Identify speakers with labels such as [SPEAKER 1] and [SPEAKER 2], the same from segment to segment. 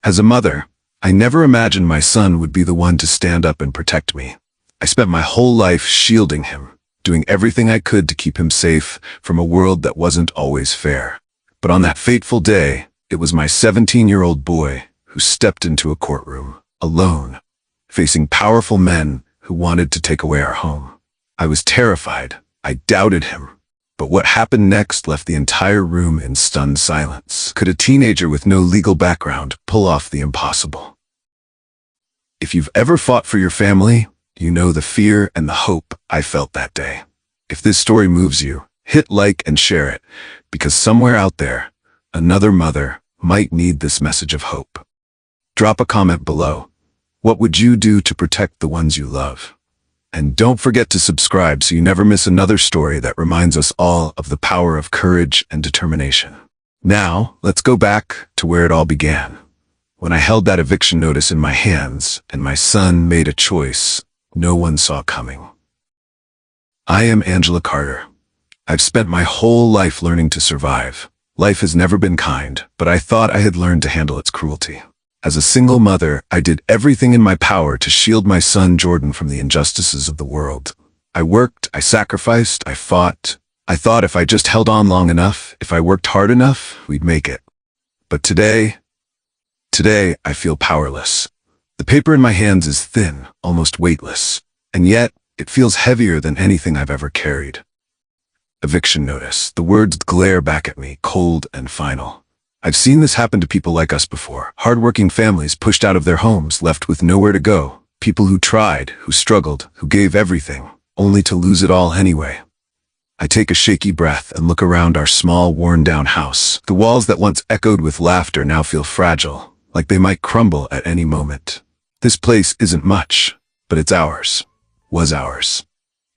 [SPEAKER 1] As a mother, I never imagined my son would be the one to stand up and protect me. I spent my whole life shielding him, doing everything I could to keep him safe from a world that wasn't always fair. But on that fateful day, it was my 17-year-old boy who stepped into a courtroom, alone, facing powerful men who wanted to take away our home. I was terrified. I doubted him. But what happened next left the entire room in stunned silence. Could a teenager with no legal background pull off the impossible? If you've ever fought for your family, you know the fear and the hope I felt that day. If this story moves you, hit like and share it, because somewhere out there, another mother might need this message of hope. Drop a comment below. What would you do to protect the ones you love? And don't forget to subscribe so you never miss another story that reminds us all of the power of courage and determination. Now, let's go back to where it all began. When I held that eviction notice in my hands and my son made a choice no one saw coming. I am Angela Carter. I've spent my whole life learning to survive. Life has never been kind, but I thought I had learned to handle its cruelty. As a single mother, I did everything in my power to shield my son Jordan from the injustices of the world. I worked, I sacrificed, I fought. I thought if I just held on long enough, if I worked hard enough, we'd make it. But today I feel powerless. The paper in my hands is thin, almost weightless, and yet it feels heavier than anything I've ever carried. Eviction notice. The words glare back at me, cold and final. I've seen this happen to people like us before. Hardworking families pushed out of their homes, left with nowhere to go. People who tried, who struggled, who gave everything, only to lose it all anyway. I take a shaky breath and look around our small, worn-down house. The walls that once echoed with laughter now feel fragile, like they might crumble at any moment. This place isn't much, but it's ours. Was ours.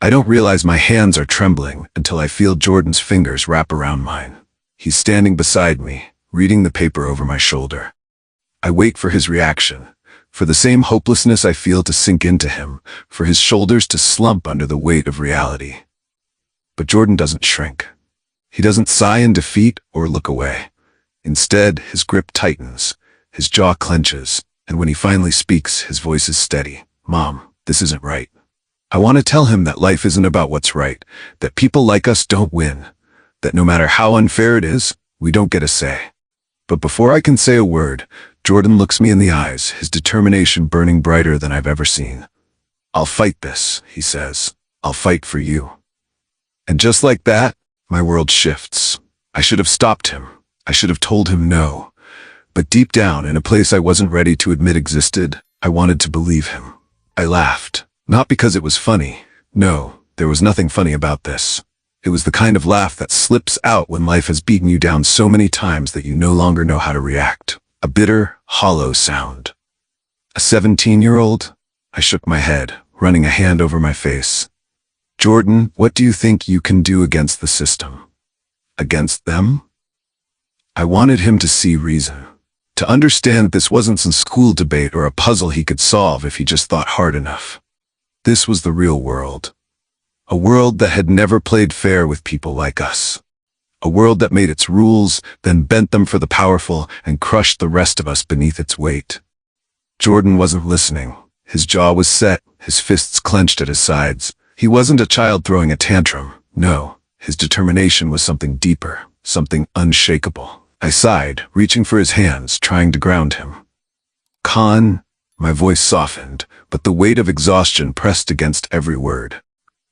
[SPEAKER 1] I don't realize my hands are trembling until I feel Jordan's fingers wrap around mine. He's standing beside me, reading the paper over my shoulder. I wait for his reaction, for the same hopelessness I feel to sink into him, for his shoulders to slump under the weight of reality. But Jordan doesn't shrink. He doesn't sigh in defeat or look away. Instead, his grip tightens, his jaw clenches, and when he finally speaks, his voice is steady. Mom, this isn't right. I want to tell him that life isn't about what's right, that people like us don't win, that no matter how unfair it is, we don't get a say. But before I can say a word, Jordan looks me in the eyes, his determination burning brighter than I've ever seen. I'll fight this, he says. I'll fight for you. And just like that, my world shifts. I should have stopped him. I should have told him no. But deep down, in a place I wasn't ready to admit existed, I wanted to believe him. I laughed. Not because it was funny. No, there was nothing funny about this. It was the kind of laugh that slips out when life has beaten you down so many times that you no longer know how to react. A bitter, hollow sound. A 17-year-old? I shook my head, running a hand over my face. Jordan, what do you think you can do against the system? Against them? I wanted him to see reason. To understand this wasn't some school debate or a puzzle he could solve if he just thought hard enough. This was the real world. A world that had never played fair with people like us. A world that made its rules, then bent them for the powerful and crushed the rest of us beneath its weight. Jordan wasn't listening. His jaw was set, his fists clenched at his sides. He wasn't a child throwing a tantrum. No, his determination was something deeper, something unshakable. I sighed, reaching for his hands, trying to ground him. Khan, my voice softened, but the weight of exhaustion pressed against every word.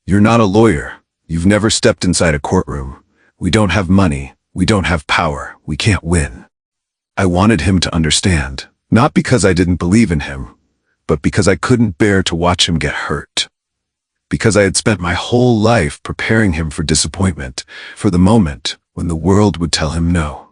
[SPEAKER 1] You're not a lawyer. You've never stepped inside a courtroom. We don't have money. We don't have power. We can't win. I wanted him to understand, not because I didn't believe in him, but because I couldn't bear to watch him get hurt. Because I had spent my whole life preparing him for disappointment, for the moment when the world would tell him no.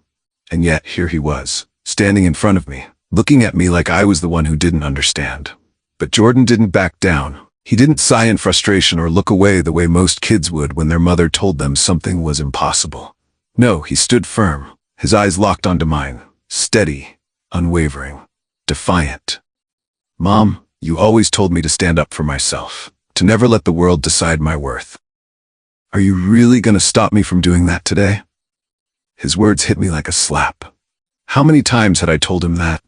[SPEAKER 1] And yet here he was, standing in front of me, looking at me like I was the one who didn't understand. But Jordan didn't back down. He didn't sigh in frustration or look away the way most kids would when their mother told them something was impossible. No, he stood firm, his eyes locked onto mine, steady, unwavering, defiant. Mom, you always told me to stand up for myself, to never let the world decide my worth. Are you really going to stop me from doing that today? His words hit me like a slap. How many times had I told him that?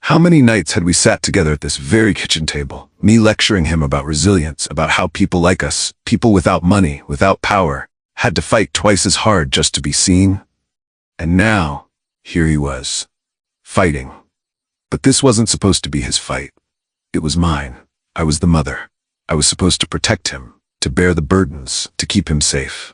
[SPEAKER 1] How many nights had we sat together at this very kitchen table, me lecturing him about resilience, about how people like us, people without money, without power, had to fight twice as hard just to be seen? And now, here he was, fighting. But this wasn't supposed to be his fight. It was mine. I was the mother. I was supposed to protect him, to bear the burdens, to keep him safe.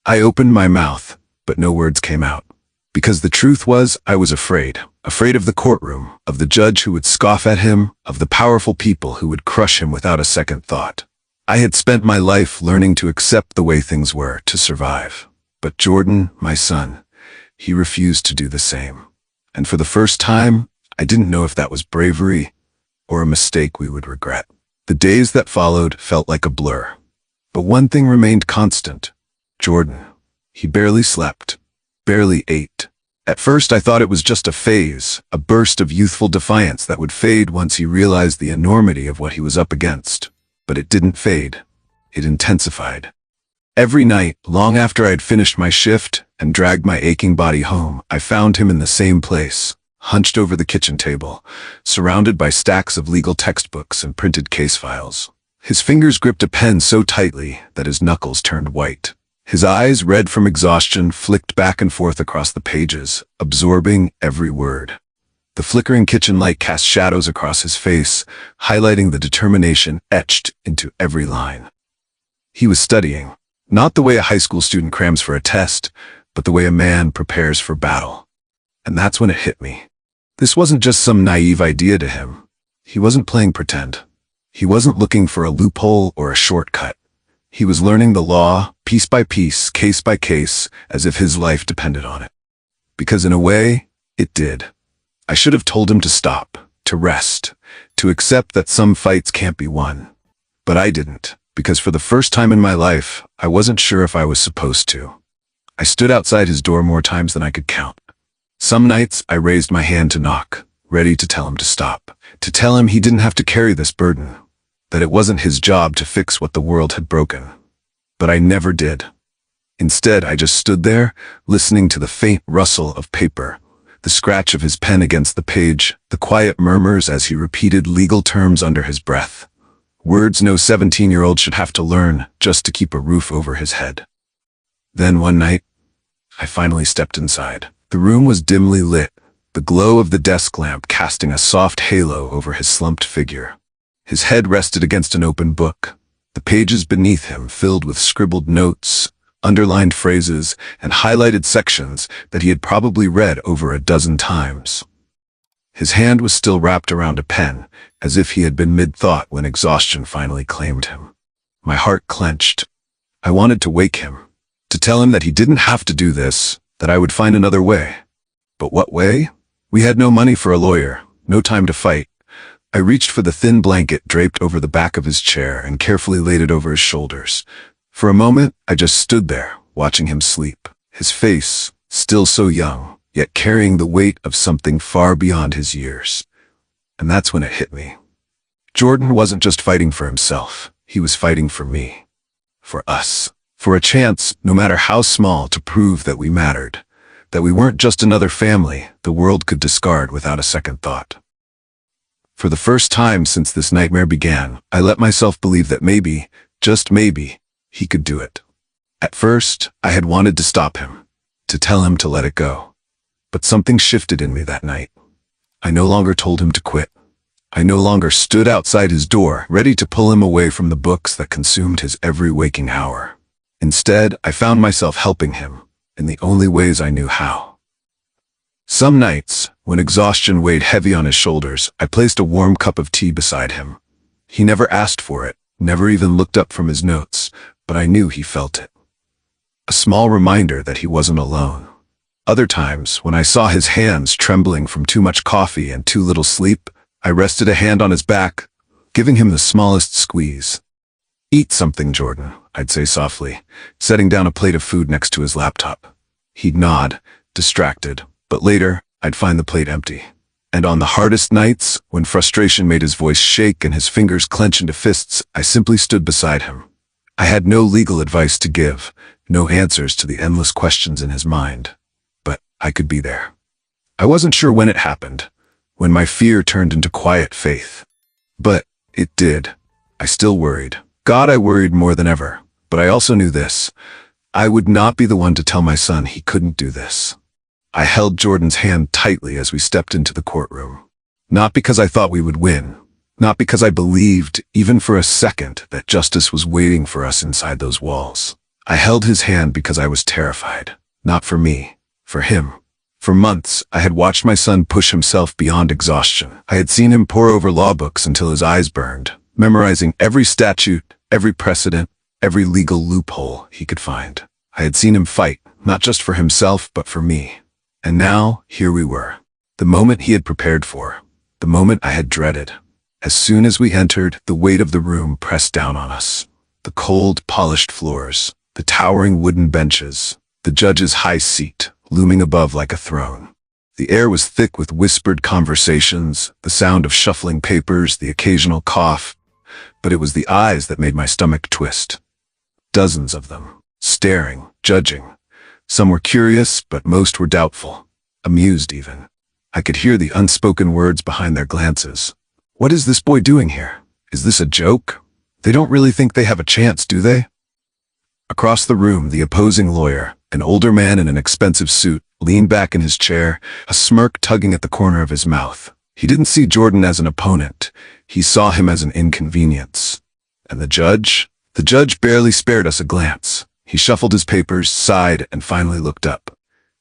[SPEAKER 1] I opened my mouth, but no words came out. Because the truth was, I was afraid. Afraid of the courtroom, of the judge who would scoff at him, of the powerful people who would crush him without a second thought. I had spent my life learning to accept the way things were, to survive. But Jordan, my son, he refused to do the same. And for the first time, I didn't know if that was bravery or a mistake we would regret. The days that followed felt like a blur. But one thing remained constant. Jordan. He barely slept, barely ate. At first I thought it was just a phase, a burst of youthful defiance that would fade once he realized the enormity of what he was up against. But it didn't fade. It intensified. Every night, long after I had finished my shift and dragged my aching body home, I found him in the same place, hunched over the kitchen table, surrounded by stacks of legal textbooks and printed case files. His fingers gripped a pen so tightly that his knuckles turned white. His eyes, red from exhaustion, flicked back and forth across the pages, absorbing every word. The flickering kitchen light cast shadows across his face, highlighting the determination etched into every line. He was studying, not the way a high school student crams for a test, but the way a man prepares for battle. And that's when it hit me. This wasn't just some naive idea to him. He wasn't playing pretend. He wasn't looking for a loophole or a shortcut. He was learning the law, piece by piece, case by case, as if his life depended on it. Because in a way, it did. I should have told him to stop, to rest, to accept that some fights can't be won. But I didn't, because for the first time in my life, I wasn't sure if I was supposed to. I stood outside his door more times than I could count. Some nights, I raised my hand to knock, ready to tell him to stop, to tell him he didn't have to carry this burden, that it wasn't his job to fix what the world had broken. But I never did. Instead, I just stood there, listening to the faint rustle of paper, the scratch of his pen against the page, the quiet murmurs as he repeated legal terms under his breath. Words no 17-year-old should have to learn just to keep a roof over his head. Then one night, I finally stepped inside. The room was dimly lit, the glow of the desk lamp casting a soft halo over his slumped figure. His head rested against an open book, the pages beneath him filled with scribbled notes, underlined phrases, and highlighted sections that he had probably read over a dozen times. His hand was still wrapped around a pen, as if he had been mid-thought when exhaustion finally claimed him. My heart clenched. I wanted to wake him, to tell him that he didn't have to do this, that I would find another way. But what way? We had no money for a lawyer, no time to fight. I reached for the thin blanket draped over the back of his chair and carefully laid it over his shoulders. For a moment, I just stood there, watching him sleep, his face, still so young, yet carrying the weight of something far beyond his years. And that's when it hit me. Jordan wasn't just fighting for himself, he was fighting for me. For us. For a chance, no matter how small, to prove that we mattered. That we weren't just another family the world could discard without a second thought. For the first time since this nightmare began, I let myself believe that maybe, just maybe, he could do it. At first, I had wanted to stop him, to tell him to let it go. But something shifted in me that night. I no longer told him to quit. I no longer stood outside his door, ready to pull him away from the books that consumed his every waking hour. Instead, I found myself helping him, in the only ways I knew how. Some nights, when exhaustion weighed heavy on his shoulders, I placed a warm cup of tea beside him. He never asked for it, never even looked up from his notes, but I knew he felt it. A small reminder that he wasn't alone. Other times, when I saw his hands trembling from too much coffee and too little sleep, I rested a hand on his back, giving him the smallest squeeze. "Eat something, Jordan," I'd say softly, setting down a plate of food next to his laptop. He'd nod, distracted, but later, I'd find the plate empty. And on the hardest nights, when frustration made his voice shake and his fingers clench into fists, I simply stood beside him. I had no legal advice to give, no answers to the endless questions in his mind. But I could be there. I wasn't sure when it happened, when my fear turned into quiet faith. But it did. I still worried. God, I worried more than ever. But I also knew this. I would not be the one to tell my son he couldn't do this. I held Jordan's hand tightly as we stepped into the courtroom. Not because I thought we would win. Not because I believed, even for a second, that justice was waiting for us inside those walls. I held his hand because I was terrified. Not for me. For him. For months, I had watched my son push himself beyond exhaustion. I had seen him pore over law books until his eyes burned, memorizing every statute, every precedent, every legal loophole he could find. I had seen him fight, not just for himself, but for me. And now, here we were. The moment he had prepared for. The moment I had dreaded. As soon as we entered, the weight of the room pressed down on us. The cold, polished floors, the towering wooden benches, the judge's high seat, looming above like a throne. The air was thick with whispered conversations, the sound of shuffling papers, the occasional cough. But it was the eyes that made my stomach twist. Dozens of them, staring, judging. Some were curious, but most were doubtful, amused even. I could hear the unspoken words behind their glances. What is this boy doing here? Is this a joke? They don't really think they have a chance, do they? Across the room, the opposing lawyer, an older man in an expensive suit, leaned back in his chair, a smirk tugging at the corner of his mouth. He didn't see Jordan as an opponent. He saw him as an inconvenience. And the judge? The judge barely spared us a glance. He shuffled his papers, sighed, and finally looked up.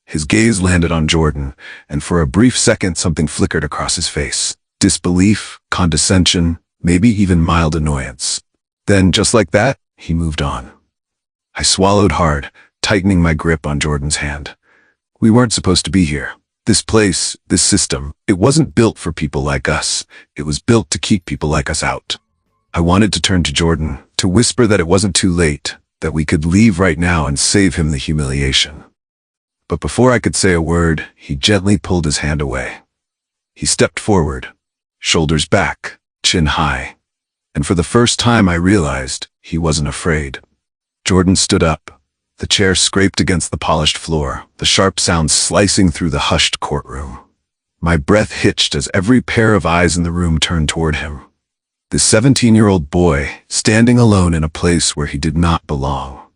[SPEAKER 1] His gaze landed on Jordan, and for a brief second something flickered across his face. Disbelief, condescension, maybe even mild annoyance. Then, just like that, he moved on. I swallowed hard, tightening my grip on Jordan's hand. We weren't supposed to be here. This place, this system, it wasn't built for people like us. It was built to keep people like us out. I wanted to turn to Jordan, to whisper that it wasn't too late, that we could leave right now and save him the humiliation. But before I could say a word, he gently pulled his hand away. He stepped forward, shoulders back, chin high. And for the first time I realized he wasn't afraid. Jordan stood up. The chair scraped against the polished floor, the sharp sound slicing through the hushed courtroom. My breath hitched as every pair of eyes in the room turned toward him. This 17-year-old boy, standing alone in a place where he did not belong.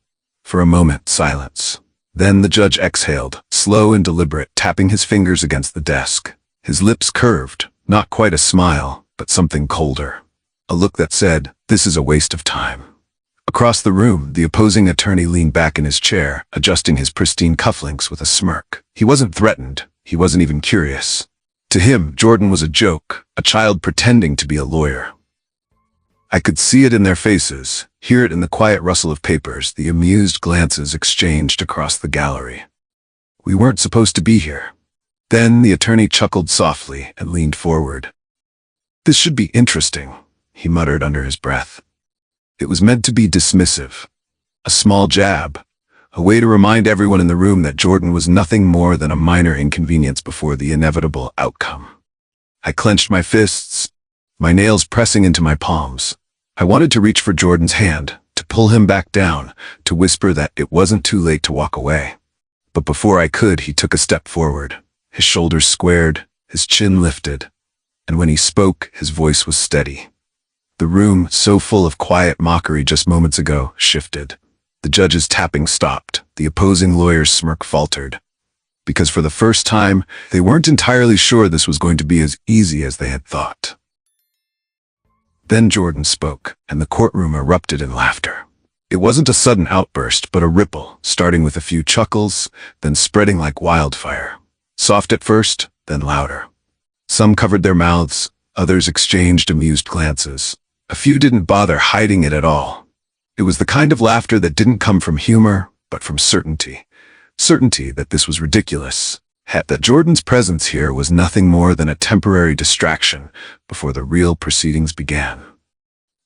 [SPEAKER 1] For a moment, silence. Then the judge exhaled, slow and deliberate, tapping his fingers against the desk. His lips curved, not quite a smile, but something colder. A look that said, "This is a waste of time." Across the room, the opposing attorney leaned back in his chair, adjusting his pristine cufflinks with a smirk. He wasn't threatened. He wasn't even curious. To him, Jordan was a joke, a child pretending to be a lawyer. I could see it in their faces, hear it in the quiet rustle of papers, the amused glances exchanged across the gallery. We weren't supposed to be here. Then the attorney chuckled softly and leaned forward. "This should be interesting," he muttered under his breath. It was meant to be dismissive. A small jab. A way to remind everyone in the room that Jordan was nothing more than a minor inconvenience before the inevitable outcome. I clenched my fists, my nails pressing into my palms. I wanted to reach for Jordan's hand, to pull him back down, to whisper that it wasn't too late to walk away. But before I could, he took a step forward. His shoulders squared, his chin lifted, and when he spoke, his voice was steady. The room, so full of quiet mockery just moments ago, shifted. The judge's tapping stopped. The opposing lawyer's smirk faltered. Because for the first time, they weren't entirely sure this was going to be as easy as they had thought. Then Jordan spoke, and the courtroom erupted in laughter. It wasn't a sudden outburst, but a ripple, starting with a few chuckles, then spreading like wildfire. Soft at first, then louder. Some covered their mouths, others exchanged amused glances. A few didn't bother hiding it at all. It was the kind of laughter that didn't come from humor, but from certainty. Certainty that this was ridiculous. That Jordan's presence here was nothing more than a temporary distraction before the real proceedings began.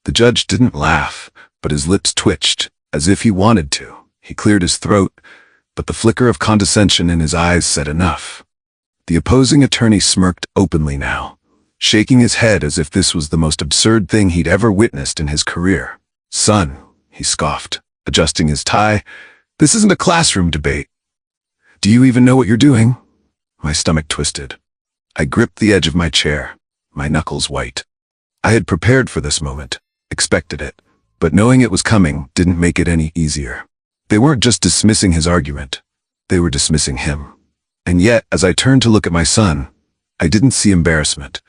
[SPEAKER 1] The judge didn't laugh, but his lips twitched, as if he wanted to. He cleared his throat, but the flicker of condescension in his eyes said enough. The opposing attorney smirked openly now, shaking his head as if this was the most absurd thing he'd ever witnessed in his career. "Son," he scoffed, adjusting his tie, "this isn't a classroom debate. Do you even know what you're doing?" My stomach twisted. I gripped the edge of my chair, my knuckles white. I had prepared for this moment, expected it, but knowing it was coming didn't make it any easier. They weren't just dismissing his argument, they were dismissing him. And yet, as I turned to look at my son, I didn't see embarrassment.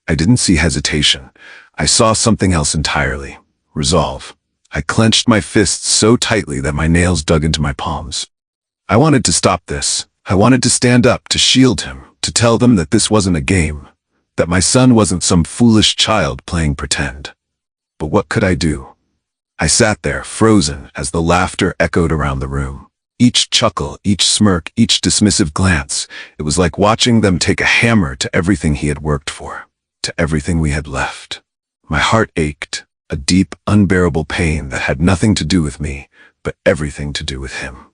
[SPEAKER 1] I didn't see hesitation. I saw something else entirely. Resolve. I clenched my fists so tightly that my nails dug into my palms. I wanted to stop this. I wanted to stand up, to shield him, to tell them that this wasn't a game, that my son wasn't some foolish child playing pretend. But what could I do? I sat there, frozen, as the laughter echoed around the room. Each chuckle, each smirk, each dismissive glance, it was like watching them take a hammer to everything he had worked for, to everything we had left. My heart ached, a deep, unbearable pain that had nothing to do with me, but everything to do with him.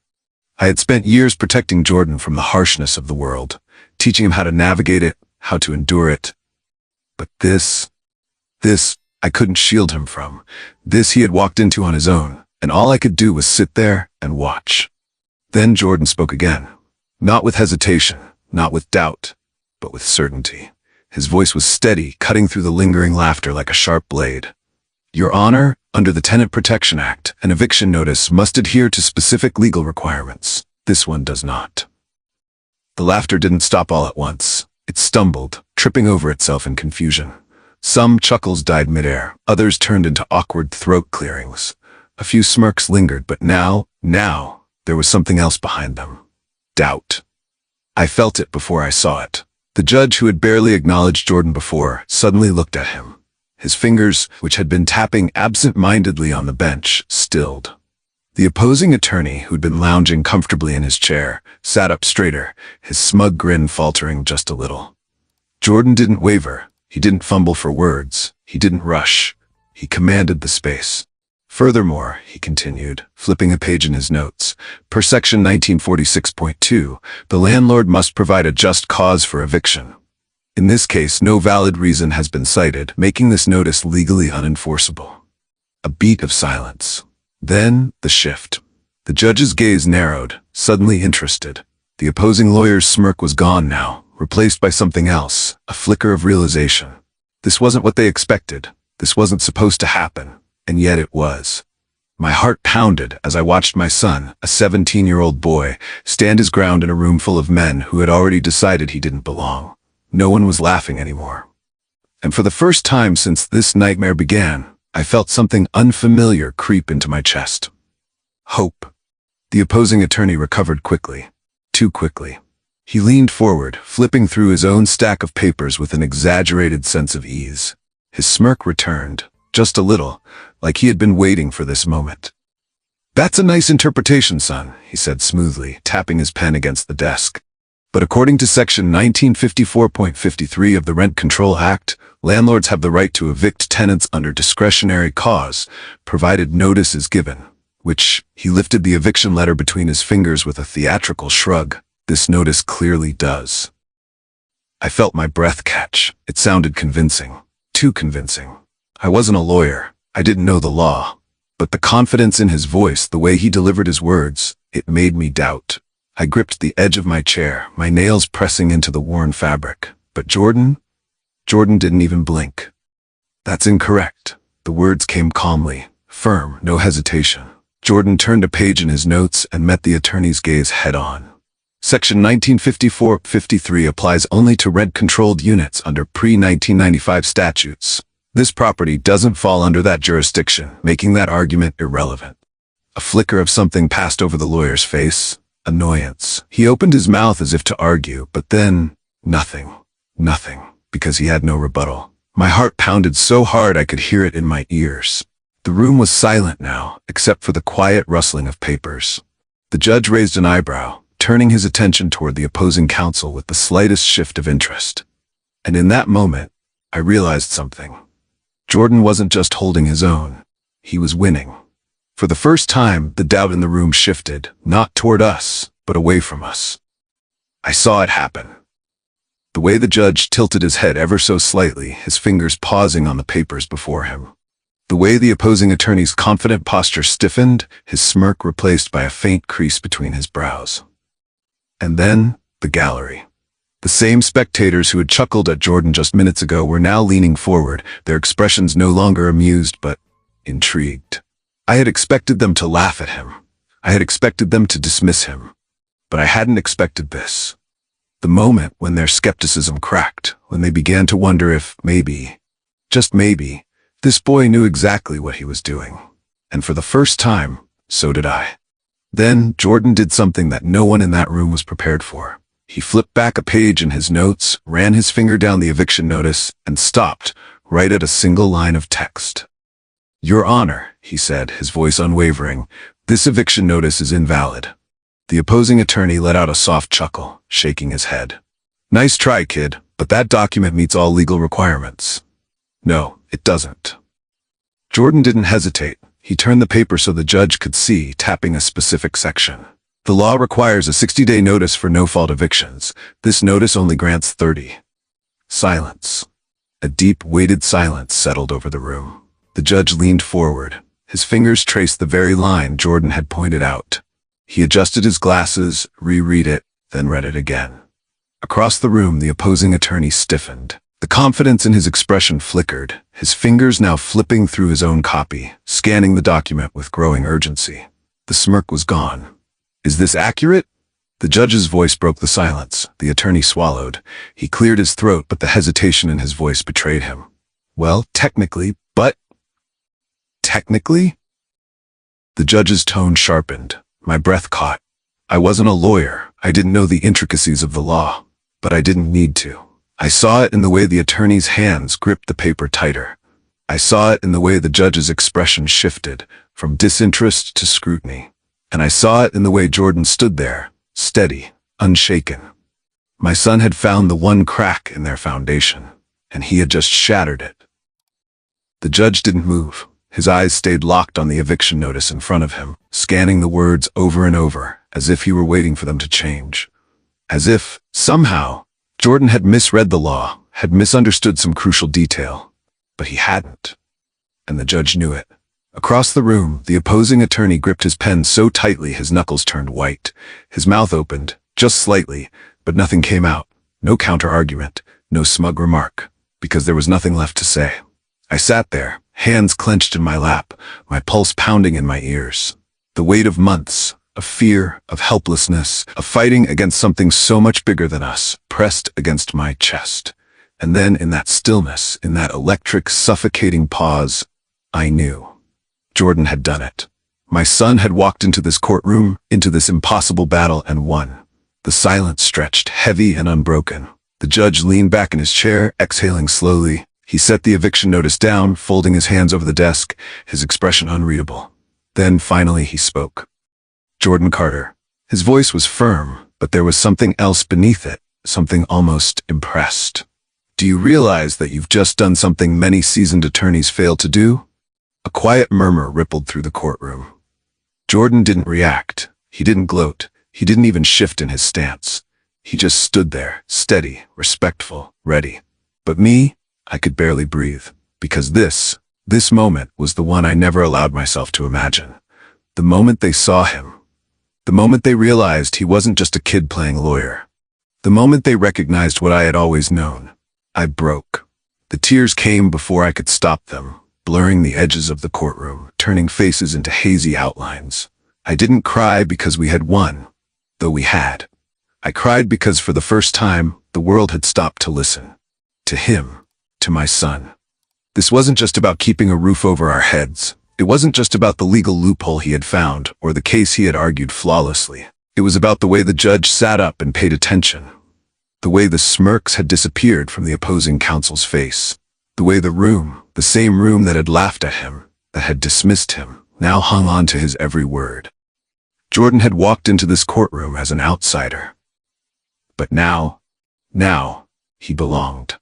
[SPEAKER 1] I had spent years protecting Jordan from the harshness of the world, teaching him how to navigate it, how to endure it. But this, I couldn't shield him from. This he had walked into on his own, and all I could do was sit there and watch. Then Jordan spoke again, not with hesitation, not with doubt, but with certainty. His voice was steady, cutting through the lingering laughter like a sharp blade. Your Honor, under the Tenant Protection Act, an eviction notice must adhere to specific legal requirements. This one does not. The laughter didn't stop all at once. It stumbled, tripping over itself in confusion. Some chuckles died midair, others turned into awkward throat clearings. A few smirks lingered, but now, there was something else behind them. Doubt. I felt it before I saw it. The judge, who had barely acknowledged Jordan before, suddenly looked at him. His fingers, which had been tapping absent-mindedly on the bench, stilled. The opposing attorney, who'd been lounging comfortably in his chair, sat up straighter, his smug grin faltering just a little. Jordan didn't waver. He didn't fumble for words. He didn't rush. He commanded the space. Furthermore, he continued, flipping a page in his notes, per section 1946.2, the landlord must provide a just cause for eviction. In this case, no valid reason has been cited, making this notice legally unenforceable. A beat of silence. Then, the shift. The judge's gaze narrowed, suddenly interested. The opposing lawyer's smirk was gone now, replaced by something else, a flicker of realization. This wasn't what they expected. This wasn't supposed to happen. And yet it was. My heart pounded as I watched my son, a 17-year-old boy, stand his ground in a room full of men who had already decided he didn't belong. No one was laughing anymore. And for the first time since this nightmare began, I felt something unfamiliar creep into my chest. Hope. The opposing attorney recovered quickly. Too quickly. He leaned forward, flipping through his own stack of papers with an exaggerated sense of ease. His smirk returned, just a little, like he had been waiting for this moment. That's a nice interpretation, son, he said smoothly, tapping his pen against the desk. But according to section 1954.53 of the Rent Control Act, landlords have the right to evict tenants under discretionary cause, provided notice is given, which, he lifted the eviction letter between his fingers with a theatrical shrug, this notice clearly does. I felt my breath catch. It sounded convincing. Too convincing. I wasn't a lawyer. I didn't know the law. But the confidence in his voice, the way he delivered his words, it made me doubt. I gripped the edge of my chair, my nails pressing into the worn fabric. But Jordan didn't even blink. That's incorrect. The words came calmly, firm, no hesitation. Jordan turned a page in his notes and met the attorney's gaze head-on. Section 1954.53 applies only to rent-controlled units under pre-1995 statutes. This property doesn't fall under that jurisdiction, making that argument irrelevant. A flicker of something passed over the lawyer's face. Annoyance. He opened his mouth as if to argue, but then, nothing, because he had no rebuttal. My heart pounded so hard I could hear it in my ears. The room was silent now, except for the quiet rustling of papers. The judge raised an eyebrow, turning his attention toward the opposing counsel with the slightest shift of interest. And in that moment, I realized something. Jordan wasn't just holding his own. He was winning. For the first time, the doubt in the room shifted, not toward us, but away from us. I saw it happen. The way the judge tilted his head ever so slightly, his fingers pausing on the papers before him. The way the opposing attorney's confident posture stiffened, his smirk replaced by a faint crease between his brows. And then, the gallery. The same spectators who had chuckled at Jordan just minutes ago were now leaning forward, their expressions no longer amused but intrigued. I had expected them to laugh at him. I had expected them to dismiss him. But I hadn't expected this. The moment when their skepticism cracked, when they began to wonder if maybe, just maybe, this boy knew exactly what he was doing. And for the first time, so did I. Then Jordan did something that no one in that room was prepared for. He flipped back a page in his notes, ran his finger down the eviction notice, and stopped right at a single line of text. "Your Honor," he said, his voice unwavering, "this eviction notice is invalid." The opposing attorney let out a soft chuckle, shaking his head. "Nice try, kid, but that document meets all legal requirements." "No, it doesn't." Jordan didn't hesitate. He turned the paper so the judge could see, tapping a specific section. "The law requires a 60-day notice for no-fault evictions. This notice only grants 30. Silence. A deep, weighted silence settled over the room. The judge leaned forward. His fingers traced the very line Jordan had pointed out. He adjusted his glasses, reread it, then read it again. Across the room, the opposing attorney stiffened. The confidence in his expression flickered, his fingers now flipping through his own copy, scanning the document with growing urgency. The smirk was gone. "Is this accurate?" The judge's voice broke the silence. The attorney swallowed. He cleared his throat, but the hesitation in his voice betrayed him. "Well, technically, but..." "Technically?" The judge's tone sharpened. My breath caught. I wasn't a lawyer. I didn't know the intricacies of the law. But I didn't need to. I saw it in the way the attorney's hands gripped the paper tighter. I saw it in the way the judge's expression shifted, from disinterest to scrutiny. And I saw it in the way Jordan stood there, steady, unshaken. My son had found the one crack in their foundation, and he had just shattered it. The judge didn't move. His eyes stayed locked on the eviction notice in front of him, scanning the words over and over, as if he were waiting for them to change. As if, somehow, Jordan had misread the law, had misunderstood some crucial detail. But he hadn't. And the judge knew it. Across the room, the opposing attorney gripped his pen so tightly his knuckles turned white. His mouth opened, just slightly, but nothing came out. No counter-argument, no smug remark, because there was nothing left to say. I sat there, hands clenched in my lap, my pulse pounding in my ears. The weight of months, of fear, of helplessness, of fighting against something so much bigger than us, pressed against my chest. And then in that stillness, in that electric, suffocating pause, I knew. Jordan had done it. My son had walked into this courtroom, into this impossible battle, and won. The silence stretched, heavy and unbroken. The judge leaned back in his chair, exhaling slowly. He set the eviction notice down, folding his hands over the desk, his expression unreadable. Then, finally, he spoke. "Jordan Carter." His voice was firm, but there was something else beneath it, something almost impressed. "Do you realize that you've just done something many seasoned attorneys fail to do?" A quiet murmur rippled through the courtroom. Jordan didn't react. He didn't gloat. He didn't even shift in his stance. He just stood there, steady, respectful, ready. But me? I could barely breathe, because this moment was the one I never allowed myself to imagine. The moment they saw him. The moment they realized he wasn't just a kid playing lawyer. The moment they recognized what I had always known. I broke. The tears came before I could stop them, blurring the edges of the courtroom, turning faces into hazy outlines. I didn't cry because we had won, though we had. I cried because for the first time, the world had stopped to listen. To him. To my son. This wasn't just about keeping a roof over our heads. It wasn't just about the legal loophole he had found, or the case he had argued flawlessly. It was about the way the judge sat up and paid attention. The way the smirks had disappeared from the opposing counsel's face. The way the room, the same room that had laughed at him, that had dismissed him, now hung on to his every word. Jordan had walked into this courtroom as an outsider. But now, he belonged.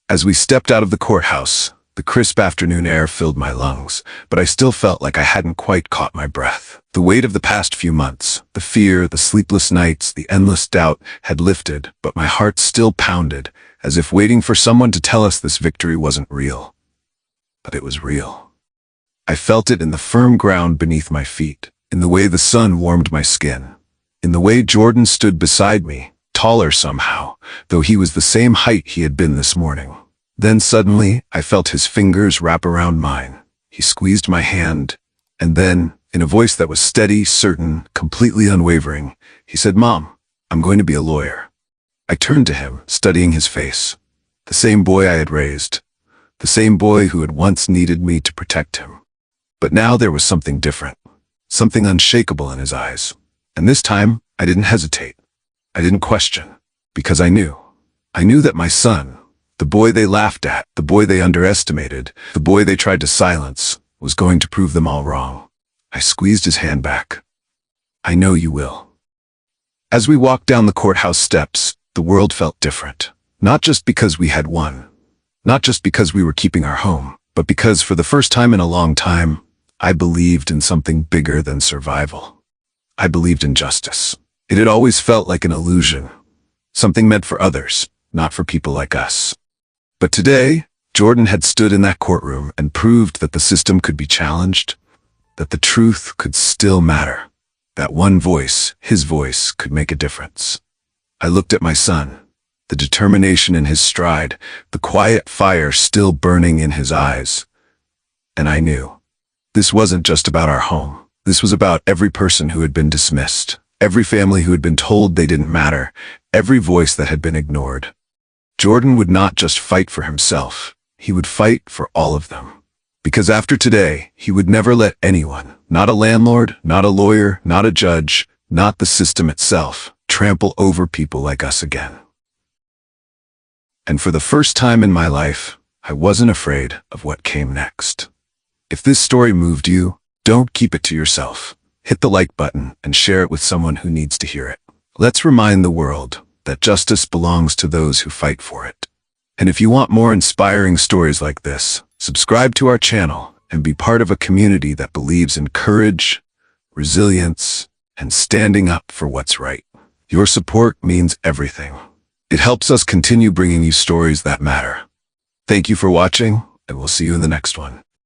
[SPEAKER 1] As we stepped out of the courthouse, the crisp afternoon air filled my lungs, but I still felt like I hadn't quite caught my breath. The weight of the past few months, the fear, the sleepless nights, the endless doubt had lifted, but my heart still pounded, as if waiting for someone to tell us this victory wasn't real. But it was real. I felt it in the firm ground beneath my feet, in the way the sun warmed my skin, in the way Jordan stood beside me, taller somehow, though he was the same height he had been this morning. Then suddenly, I felt his fingers wrap around mine. He squeezed my hand, and then, in a voice that was steady, certain, completely unwavering, he said, "Mom, I'm going to be a lawyer." I turned to him, studying his face. The same boy I had raised. The same boy who had once needed me to protect him. But now there was something different. Something unshakable in his eyes. And this time, I didn't hesitate. I didn't question. Because I knew. I knew that my son, the boy they laughed at, the boy they underestimated, the boy they tried to silence, was going to prove them all wrong. I squeezed his hand back. "I know you will." As we walked down the courthouse steps, the world felt different. Not just because we had won. Not just because we were keeping our home, but because for the first time in a long time, I believed in something bigger than survival. I believed in justice. It had always felt like an illusion. Something meant for others, not for people like us. But today, Jordan had stood in that courtroom and proved that the system could be challenged, that the truth could still matter, that one voice, his voice, could make a difference. I looked at my son, the determination in his stride, the quiet fire still burning in his eyes, and I knew. This wasn't just about our home. This was about every person who had been dismissed, every family who had been told they didn't matter, every voice that had been ignored. Jordan would not just fight for himself. He would fight for all of them. Because after today, he would never let anyone, not a landlord, not a lawyer, not a judge, not the system itself, trample over people like us again. And for the first time in my life, I wasn't afraid of what came next. If this story moved you, don't keep it to yourself. Hit the like button and share it with someone who needs to hear it. Let's remind the world that justice belongs to those who fight for it. And if you want more inspiring stories like this, subscribe to our channel and be part of a community that believes in courage, resilience, and standing up for what's right. Your support means everything. It helps us continue bringing you stories that matter. Thank you for watching, and we'll see you in the next one.